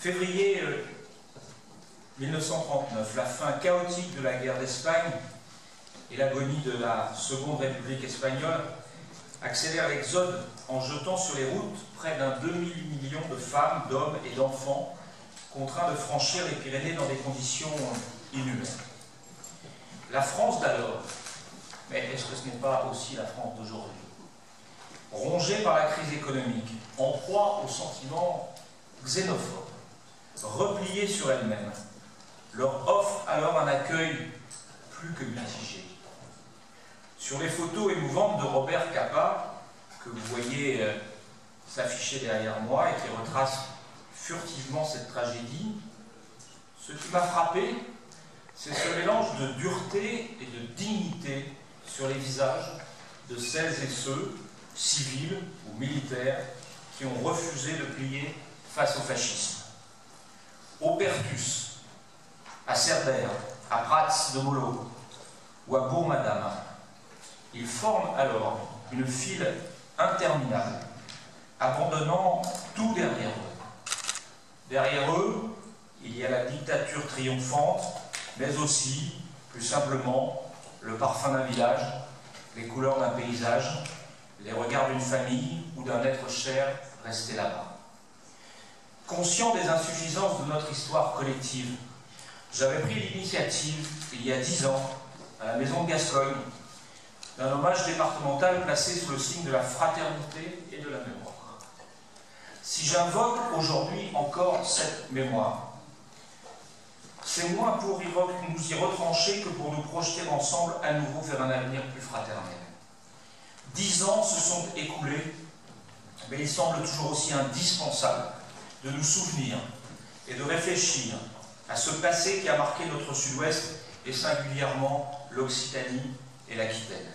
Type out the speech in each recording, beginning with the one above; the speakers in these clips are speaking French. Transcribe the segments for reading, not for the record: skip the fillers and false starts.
Février 1939, la fin chaotique de la guerre d'Espagne et l'agonie de la Seconde République espagnole accélèrent l'exode en jetant sur les routes près d'un demi-million de femmes, d'hommes et d'enfants contraints de franchir les Pyrénées dans des conditions inhumaines. La France d'alors, mais est-ce que ce n'est pas aussi la France d'aujourd'hui, rongée par la crise économique, en proie aux sentiments xénophobes, repliée sur elle-même, leur offre alors un accueil plus que mitigé. Sur les photos émouvantes de Robert Capa, que vous voyez s'afficher derrière moi et qui retrace furtivement cette tragédie, ce qui m'a frappé, c'est ce mélange de dureté et de dignité sur les visages de celles et ceux, civils ou militaires, qui ont refusé de plier face au fascisme. Au Pertus, à Cerbère, à Prats de Mollo ou à Bourg-Madame, ils forment alors une file interminable, abandonnant tout derrière eux. Derrière eux, il y a la dictature triomphante, mais aussi, plus simplement, le parfum d'un village, les couleurs d'un paysage, les regards d'une famille ou d'un être cher resté là-bas. Conscient des insuffisances de notre histoire collective, j'avais pris l'initiative, il y a 10 ans, à la Maison de Gascogne, d'un hommage départemental placé sous le signe de la fraternité et de la mémoire. Si j'invoque aujourd'hui encore cette mémoire, c'est moins pour nous y retrancher que pour nous projeter ensemble à nouveau vers un avenir plus fraternel. 10 ans se sont écoulés, mais il semble toujours aussi indispensable de nous souvenir et de réfléchir à ce passé qui a marqué notre sud-ouest et singulièrement l'Occitanie et l'Aquitaine.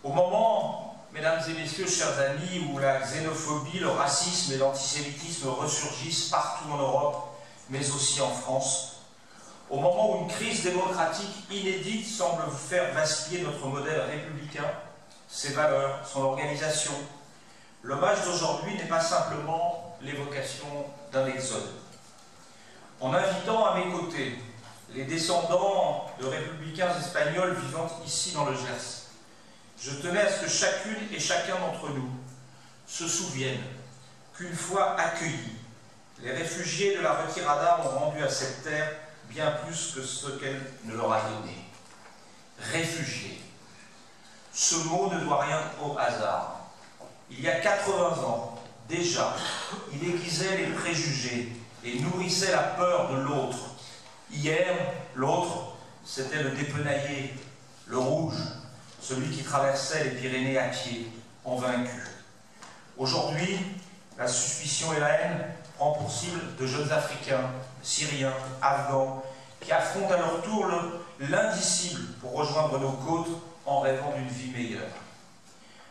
Au moment, mesdames et messieurs, chers amis, où la xénophobie, le racisme et l'antisémitisme ressurgissent partout en Europe, mais aussi en France, au moment où une crise démocratique inédite semble faire vaciller notre modèle républicain, ses valeurs, son organisation, l'hommage d'aujourd'hui n'est pas simplement l'évocation d'un exode. En invitant à mes côtés les descendants de républicains espagnols vivant ici dans le Gers, je tenais à ce que chacune et chacun d'entre nous se souvienne qu'une fois accueillis, les réfugiés de la retirada ont rendu à cette terre bien plus que ce qu'elle ne leur a donné. Réfugiés. Ce mot ne doit rien au hasard. Il y a 80 ans, déjà, il aiguisait les préjugés et nourrissait la peur de l'autre. Hier, l'autre, c'était le dépenaillé, le rouge, celui qui traversait les Pyrénées à pied, en vaincu. Aujourd'hui, la suspicion et la haine prend pour cible de jeunes Africains, Syriens, Afghans, qui affrontent à leur tour l'indicible pour rejoindre nos côtes en rêvant d'une vie meilleure.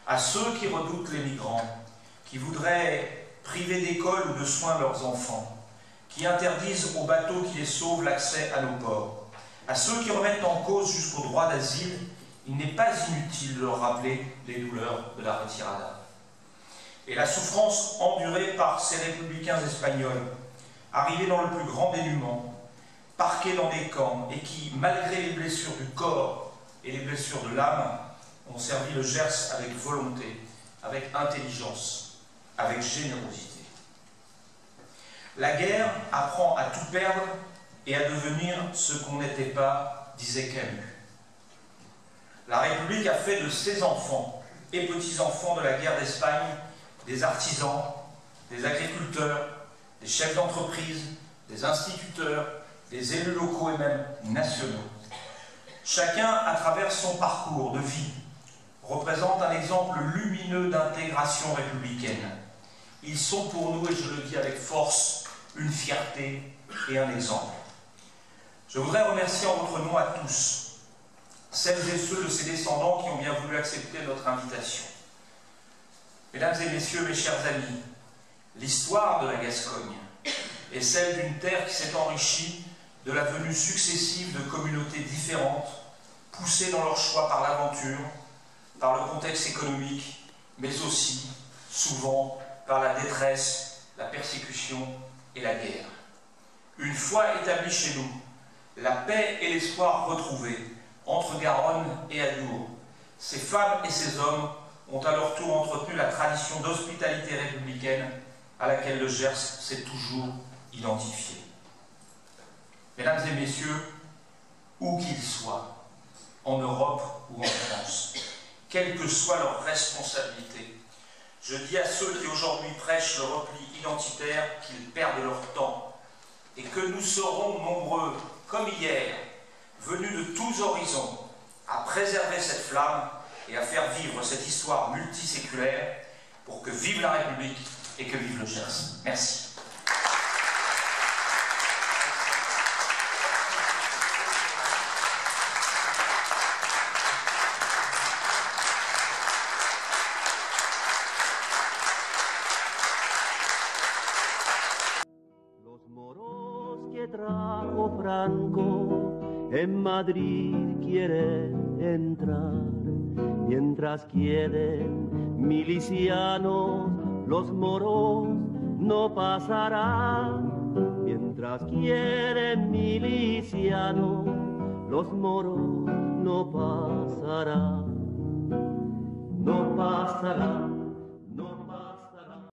À ceux qui redoutent les migrants, qui voudraient priver d'école ou de soins leurs enfants, qui interdisent aux bateaux qui les sauvent l'accès à nos ports, à ceux qui remettent en cause jusqu'au droit d'asile, il n'est pas inutile de leur rappeler les douleurs de la retirada. Et la souffrance endurée par ces républicains espagnols, arrivés dans le plus grand dénuement, parqués dans des camps et qui, malgré les blessures du corps et les blessures de l'âme, ont servi le Gers avec volonté, avec intelligence, avec générosité. La guerre apprend à tout perdre et à devenir ce qu'on n'était pas, disait Camus. La République a fait de ses enfants et petits-enfants de la guerre d'Espagne des artisans, des agriculteurs, des chefs d'entreprise, des instituteurs, des élus locaux et même nationaux. Chacun, à travers son parcours de vie, représente un exemple lumineux d'intégration républicaine. Ils sont pour nous, et je le dis avec force, une fierté et un exemple. Je voudrais remercier en votre nom à tous, celles et ceux de ces descendants qui ont bien voulu accepter notre invitation. Mesdames et messieurs, mes chers amis, l'histoire de la Gascogne est celle d'une terre qui s'est enrichie de la venue successive de communautés différentes, poussées dans leur choix par l'aventure, par le contexte économique, mais aussi, souvent, par la détresse, la persécution et la guerre. Une fois établie chez nous, la paix et l'espoir retrouvés entre Garonne et Adour, ces femmes et ces hommes ont à leur tour entretenu la tradition d'hospitalité républicaine à laquelle le Gers s'est toujours identifié. Mesdames et messieurs, où qu'ils soient, en Europe ou en France, quelle que soit leur responsabilité, je dis à ceux qui aujourd'hui prêchent le repli identitaire qu'ils perdent leur temps et que nous serons nombreux, comme hier, venus de tous horizons, à préserver cette flamme et à faire vivre cette histoire multiséculaire pour que vive la République et que vive le Gers. Merci. Trajo Franco en Madrid quieren entrar, mientras quieren milicianos los moros no pasarán, mientras quieren milicianos los moros no pasarán, no pasarán.